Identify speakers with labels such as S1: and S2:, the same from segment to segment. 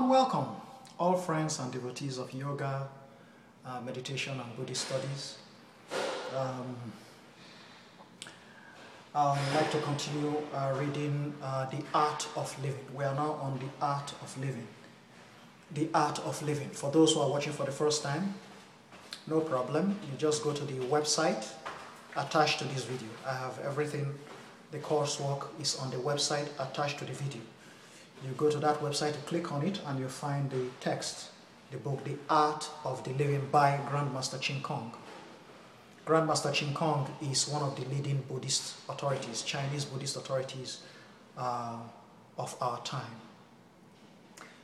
S1: and welcome, all friends and devotees of yoga, meditation and Buddhist studies. I'd like to continue reading The Art of Living. We are now on The Art of Living. The Art of Living. For those who are watching for the first time, no problem. You just go to the website attached to this video. I have everything. The coursework is on the website attached to the video. You go to that website, you click on it, and you find the text, the book, The Art of the Living by Grandmaster Ching Kong. Grandmaster Ching Kong is one of the leading Buddhist authorities, Chinese Buddhist authorities of our time.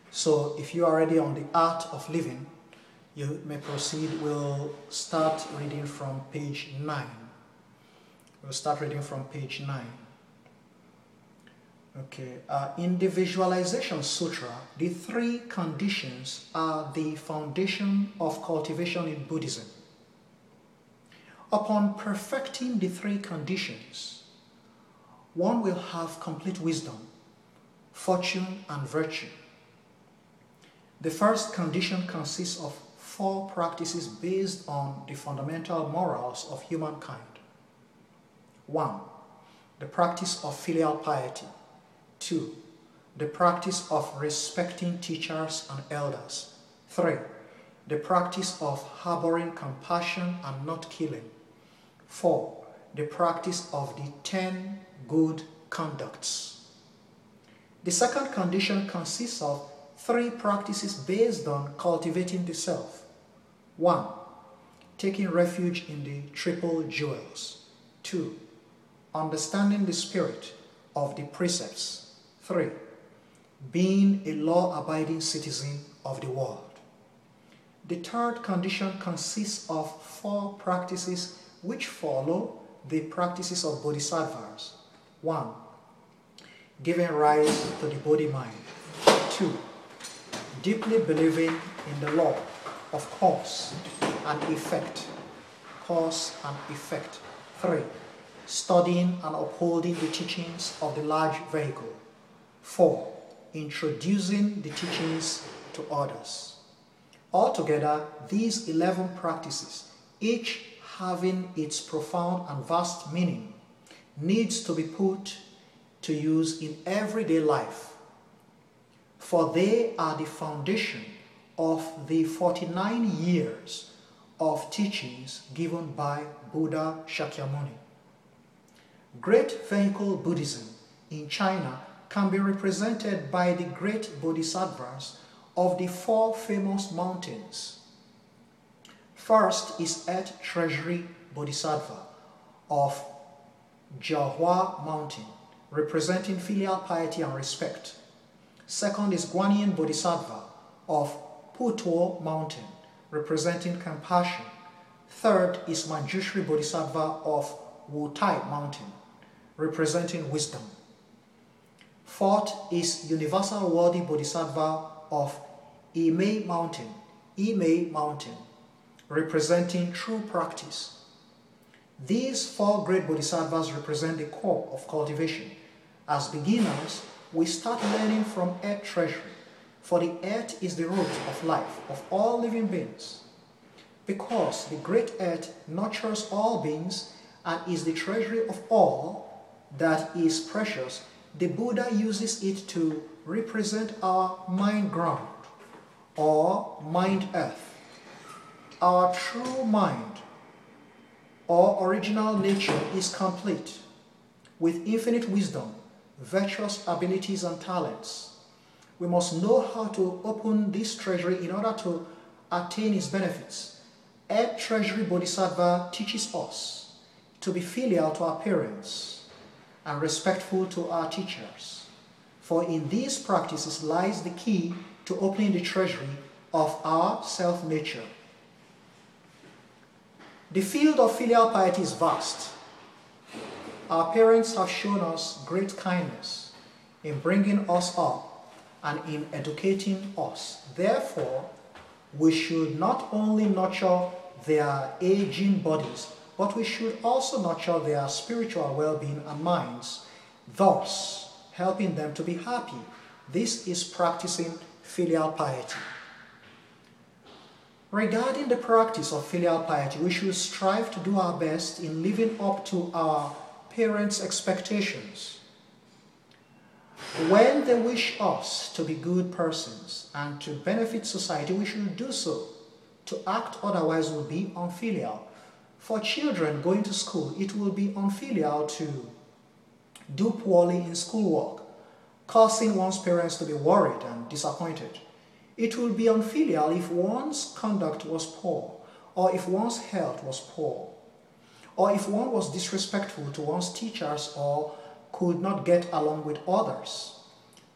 S1: So if you are already on The Art of Living, you may proceed. We'll start reading from page 9. We'll start reading from page 9. Okay, in the Visualization Sutra, the 3 conditions are the foundation of cultivation in Buddhism. Upon perfecting the 3 conditions, one will have complete wisdom, fortune, and virtue. The first condition consists of 4 practices based on the fundamental morals of humankind. 1. The practice of filial piety. 2. The practice of respecting teachers and elders. 3. The practice of harboring compassion and not killing. 4. The practice of the 10 good conducts. The second condition consists of 3 practices based on cultivating the self. 1. Taking refuge in the triple jewels. 2. Understanding the spirit of the precepts. 3. Being a law-abiding citizen of the world. The third condition consists of 4 practices which follow the practices of bodhisattvas. 1. Giving rise to the Bodhi-mind. 2. Deeply believing in the law of cause and effect. Cause and effect. 3. Studying and upholding the teachings of the large vehicle. 4. Introducing the teachings to others. Altogether, these 11 practices, each having its profound and vast meaning, needs to be put to use in everyday life, for they are the foundation of the 49 years of teachings given by Buddha Shakyamuni. Great vehicle Buddhism in China can be represented by the great bodhisattvas of the 4 famous mountains. First is Earth Treasury Bodhisattva of Jiahua Mountain, representing filial piety and respect. Second is Guanyin Bodhisattva of Putuo Mountain, representing compassion. Third is Manjushri Bodhisattva of Wutai Mountain, representing wisdom. Fourth is Universal Worthy Bodhisattva of Imei Mountain, representing true practice. These 4 great bodhisattvas represent the core of cultivation. As beginners, we start learning from Earth Treasury, for the earth is the root of life of all living beings. Because the great earth nurtures all beings and is the treasury of all that is precious, the Buddha uses it to represent our mind ground or mind earth. Our true mind or original nature is complete with infinite wisdom, virtuous abilities and talents. We must know how to open this treasury in order to attain its benefits. Earth Treasury Bodhisattva teaches us to be filial to our parents and respectful to our teachers. For in these practices lies the key to opening the treasury of our self-nature. The field of filial piety is vast. Our parents have shown us great kindness in bringing us up and in educating us. Therefore, we should not only nurture their aging bodies, but we should also nurture their spiritual well-being and minds, thus helping them to be happy. This is practicing filial piety. Regarding the practice of filial piety, we should strive to do our best in living up to our parents' expectations. When they wish us to be good persons and to benefit society, we should do so. To act otherwise will be unfilial. For children going to school, it will be unfilial to do poorly in schoolwork, causing one's parents to be worried and disappointed. It will be unfilial if one's conduct was poor, or if one's health was poor, or if one was disrespectful to one's teachers or could not get along with others.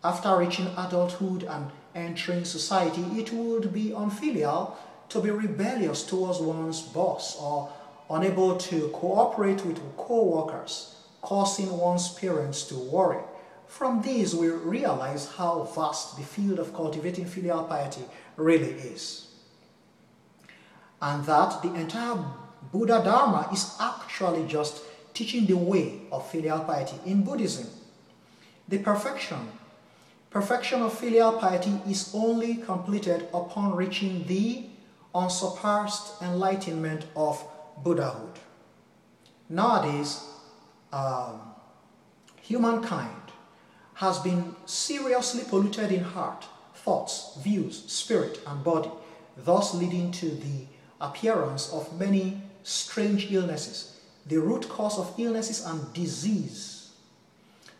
S1: After reaching adulthood and entering society, it would be unfilial to be rebellious towards one's boss or unable to cooperate with co-workers, causing one's parents to worry. From these, we realize how vast the field of cultivating filial piety really is. And that the entire Buddha Dharma is actually just teaching the way of filial piety in Buddhism. The perfection of filial piety is only completed upon reaching the unsurpassed enlightenment of Buddhahood. Nowadays, humankind has been seriously polluted in heart, thoughts, views, spirit, and body, thus leading to the appearance of many strange illnesses. The root cause of illnesses and disease.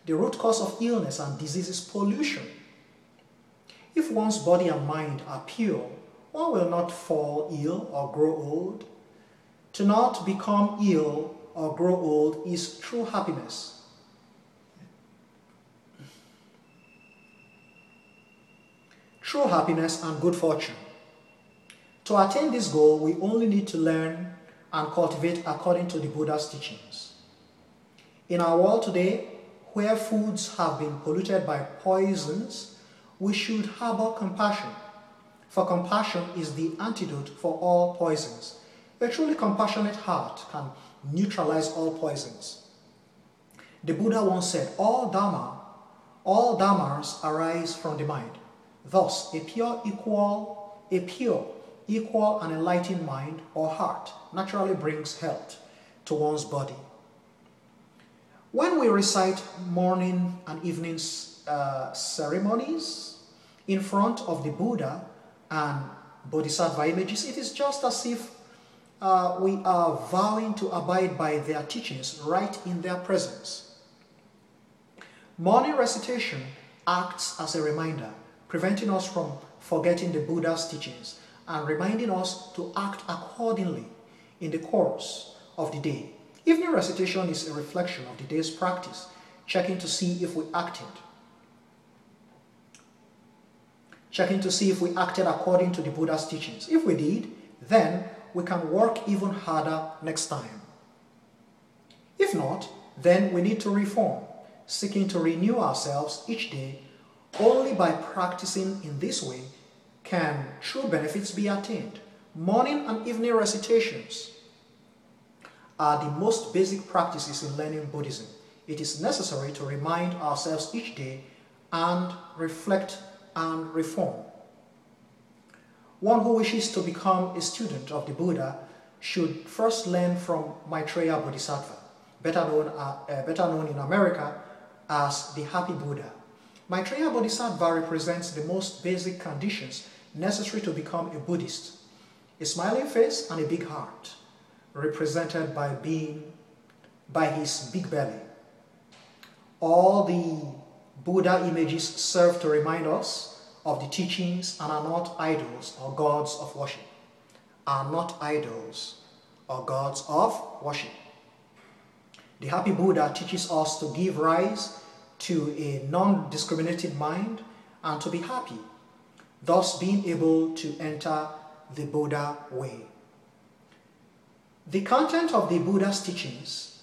S1: The root cause of illness and disease is pollution. If one's body and mind are pure, one will not fall ill or grow old. To not become ill or grow old is true happiness. True happiness and good fortune. To attain this goal, we only need to learn and cultivate according to the Buddha's teachings. In our world today, where foods have been polluted by poisons, we should harbor compassion, for compassion is the antidote for all poisons. A truly compassionate heart can neutralize all poisons. The Buddha once said, all dharmas arise from the mind. Thus, a pure, equal and enlightened mind or heart naturally brings health to one's body. When we recite morning and evening ceremonies in front of the Buddha and Bodhisattva images, it is just as if we are vowing to abide by their teachings right in their presence. Morning recitation acts as a reminder, preventing us from forgetting the Buddha's teachings and reminding us to act accordingly in the course of the day. Evening recitation is a reflection of the day's practice, checking to see if we acted according to the Buddha's teachings. If we did, then we can work even harder next time. If not, then we need to reform, seeking to renew ourselves each day. Only by practicing in this way can true benefits be attained. Morning and evening recitations are the most basic practices in learning Buddhism. It is necessary to remind ourselves each day and reflect and reform. One who wishes to become a student of the Buddha should first learn from Maitreya Bodhisattva, better known in America as the Happy Buddha. Maitreya Bodhisattva represents the most basic conditions necessary to become a Buddhist. A smiling face and a big heart, represented by his big belly. All the Buddha images serve to remind us of the teachings and are not idols or gods of worship. Are not idols or gods of worship. The Happy Buddha teaches us to give rise to a non-discriminating mind and to be happy, thus being able to enter the Buddha way. The content of the Buddha's teachings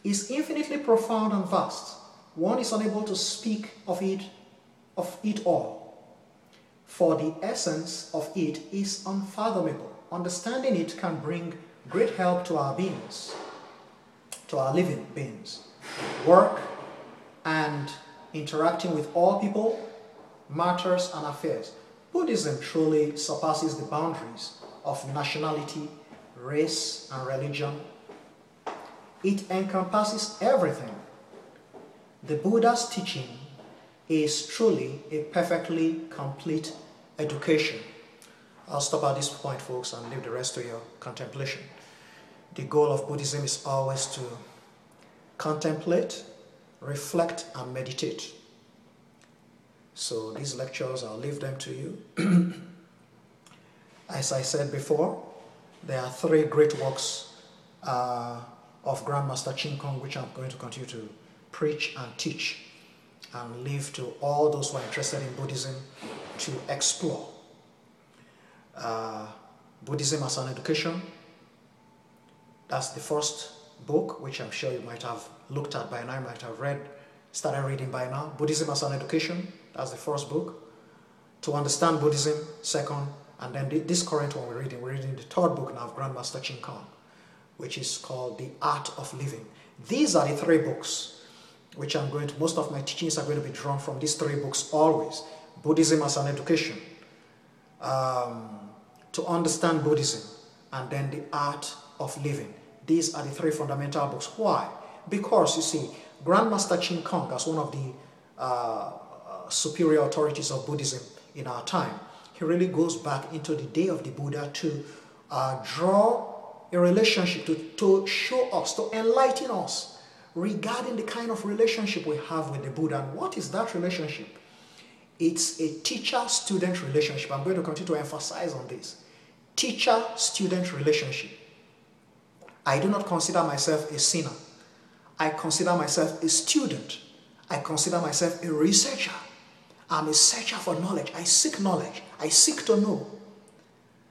S1: is infinitely profound and vast. One is unable to speak of it all, for the essence of it is unfathomable. Understanding it can bring great help to our beings, to our living beings. Work and interacting with all people, matters and affairs. Buddhism truly surpasses the boundaries of nationality, race, and religion. It encompasses everything. The Buddha's teaching is truly a perfectly complete education. I'll stop at this point, folks, and leave the rest to your contemplation. The goal of Buddhism is always to contemplate, reflect, and meditate. So these lectures, I'll leave them to you. As I said before, there are 3 great works of Grandmaster Ching Kong, which I'm going to continue to preach and teach and leave to all those who are interested in Buddhism to explore. Buddhism as an Education, that's the first book, which I'm sure you might have looked at by now, you might have started reading by now. Buddhism as an Education, that's the first book. To Understand Buddhism, second, and then this current one we're reading the 3rd book now of Grandmaster Ching Kong, which is called The Art of Living. These are the 3 books which most of my teachings are going to be drawn from these 3 books always. Buddhism as an Education, To Understand Buddhism, and then The Art of Living. These are the 3 fundamental books. Why? Because, you see, Grandmaster Ching Kong, as one of the superior authorities of Buddhism in our time, he really goes back into the day of the Buddha to draw a relationship, to show us, to enlighten us regarding the kind of relationship we have with the Buddha. And what is that relationship? It's a teacher-student relationship. I'm going to continue to emphasize on this. Teacher-student relationship. I do not consider myself a sinner. I consider myself a student. I consider myself a researcher. I'm a searcher for knowledge. I seek knowledge. I seek to know.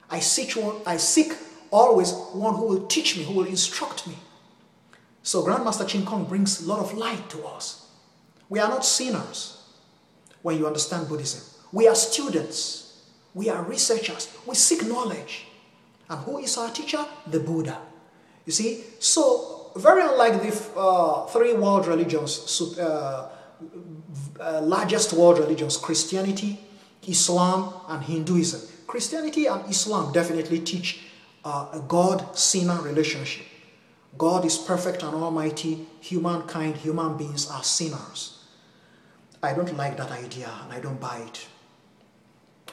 S1: I seek always one who will teach me, who will instruct me. So Grandmaster Ching Kong brings a lot of light to us. We are not sinners when you understand Buddhism. We are students. We are researchers. We seek knowledge. And who is our teacher? The Buddha. You see, so very unlike the 3 world religions, largest world religions, Christianity, Islam, and Hinduism. Christianity and Islam definitely teach a God-sinner relationship. God is perfect and almighty. Humankind, human beings are sinners. I don't like that idea and I don't buy it.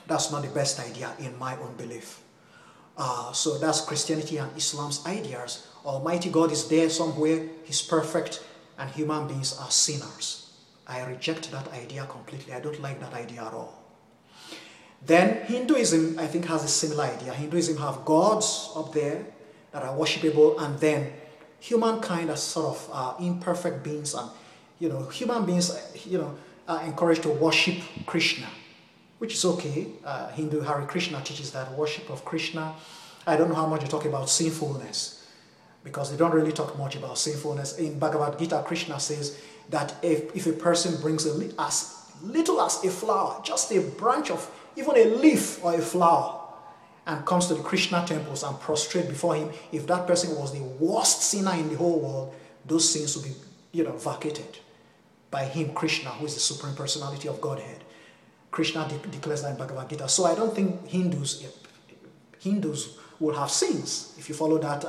S1: That's not the best idea in my own belief. So that's Christianity and Islam's ideas. Almighty God is there somewhere, He's perfect, and human beings are sinners. I reject that idea completely. I don't like that idea at all. Then Hinduism, I think, has a similar idea. Hinduism have gods up there that are worshipable, and then humankind as sort of imperfect beings, and human beings are encouraged to worship Krishna, which is okay. Hindu Hare Krishna teaches that worship of Krishna. I don't know how much they talk about sinfulness, because they don't really talk much about sinfulness. In Bhagavad Gita, Krishna says that if a person brings as little as a flower, just a branch of, even a leaf or a flower, and comes to the Krishna temples and prostrate before him, if that person was the worst sinner in the whole world, those sins will be, vacated by him, Krishna, who is the Supreme Personality of Godhead. Krishna declares that in Bhagavad Gita. So I don't think Hindus will have sins if you follow that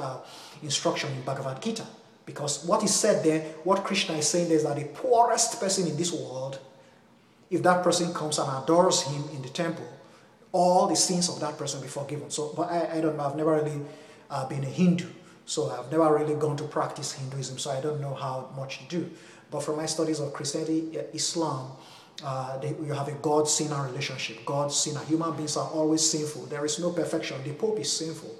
S1: instruction in Bhagavad Gita. Because what is said there, what Krishna is saying there is that the poorest person in this world, if that person comes and adores him in the temple, all the sins of that person be forgiven. So, but I don't know, I've never really been a Hindu, so I've never really gone to practice Hinduism, so I don't know how much to do. But from my studies of Christianity, Islam, you have a God-sinner relationship. God-sinner. Human beings are always sinful. There is no perfection. The Pope is sinful.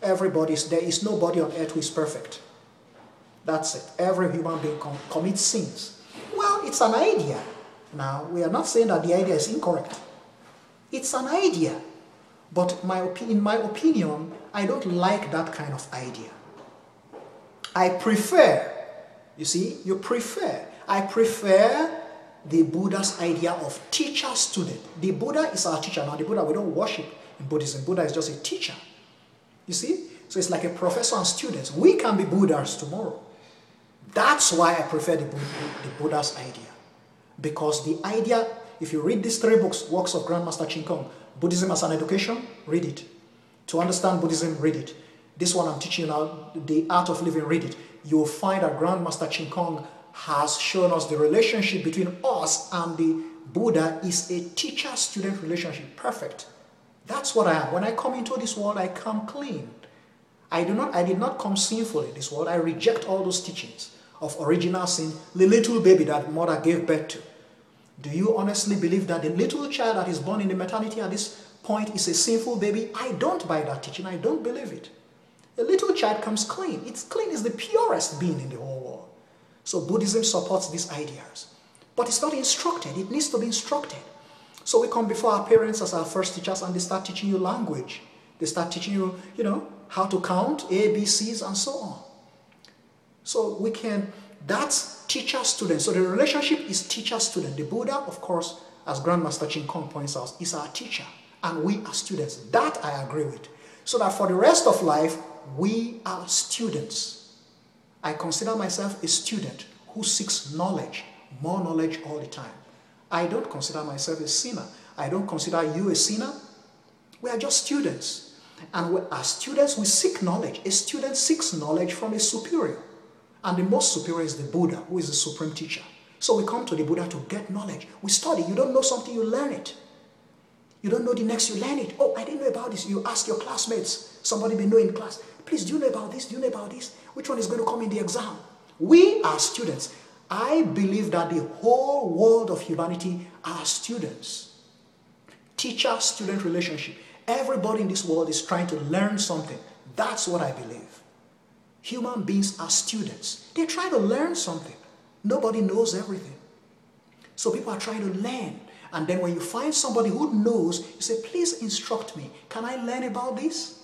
S1: There is nobody on earth who is perfect. That's it. Every human being commits sins. Well, it's an idea. Now, we are not saying that the idea is incorrect. It's an idea. But in my opinion, I don't like that kind of idea. I prefer, I prefer the Buddha's idea of teacher-student. The Buddha is our teacher. Now, the Buddha, we don't worship in Buddhism. Buddha is just a teacher. You see? So it's like a professor and students. We can be Buddhas tomorrow. That's why I prefer the Buddha's idea. Because the idea, if you read these 3 books, works of Grandmaster Ching Kong, Buddhism as an education, read it. To understand Buddhism, read it. This one I'm teaching you now, The Art of Living, read it. You will find that Grandmaster Ching Kong has shown us the relationship between us and the Buddha is a teacher-student relationship. Perfect. That's what I am. When I come into this world, I come clean. I did not come sinful in this world. I reject all those teachings of original sin, the little baby that mother gave birth to. Do you honestly believe that the little child that is born in the maternity at this point is a sinful baby? I don't buy that teaching. I don't believe it. A little child comes clean. It's clean is the purest being in the whole world. So Buddhism supports these ideas. But it's not instructed. It needs to be instructed. So we come before our parents as our first teachers and they start teaching you language. They start teaching you, how to count, A, B, C's, and so on. So that's teacher-student. So the relationship is teacher-student. The Buddha, of course, as Grandmaster Ching Kong points out, is our teacher. And we are students. That I agree with. So that for the rest of life, we are students. I consider myself a student who seeks knowledge, more knowledge all the time. I don't consider myself a sinner. I don't consider you a sinner. We are just students. And as students, we seek knowledge. A student seeks knowledge from a superior. And the most superior is the Buddha, who is the supreme teacher. So we come to the Buddha to get knowledge. We study. You don't know something, you learn it. You don't know the next, you learn it. Oh, I didn't know about this. You ask your classmates. Somebody may know in class. Please, do you know about this? Do you know about this? Which one is going to come in the exam? We are students. I believe that the whole world of humanity are students. Teacher-student relationship. Everybody in this world is trying to learn something. That's what I believe. Human beings are students. They try to learn something. Nobody knows everything. So people are trying to learn. And then when you find somebody who knows, you say, please instruct me. Can I learn about this?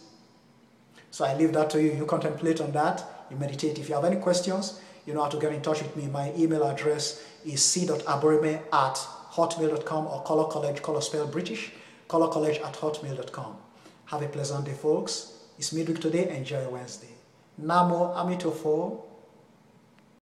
S1: So I leave that to you. You contemplate on that. You meditate. If you have any questions, you know how to get in touch with me. My email address is c.aburime@hotmail.com or Color College, color spelled British, colorcollege@hotmail.com. Have a pleasant day, folks. It's midweek today. Enjoy Wednesday. Namo Amitofo.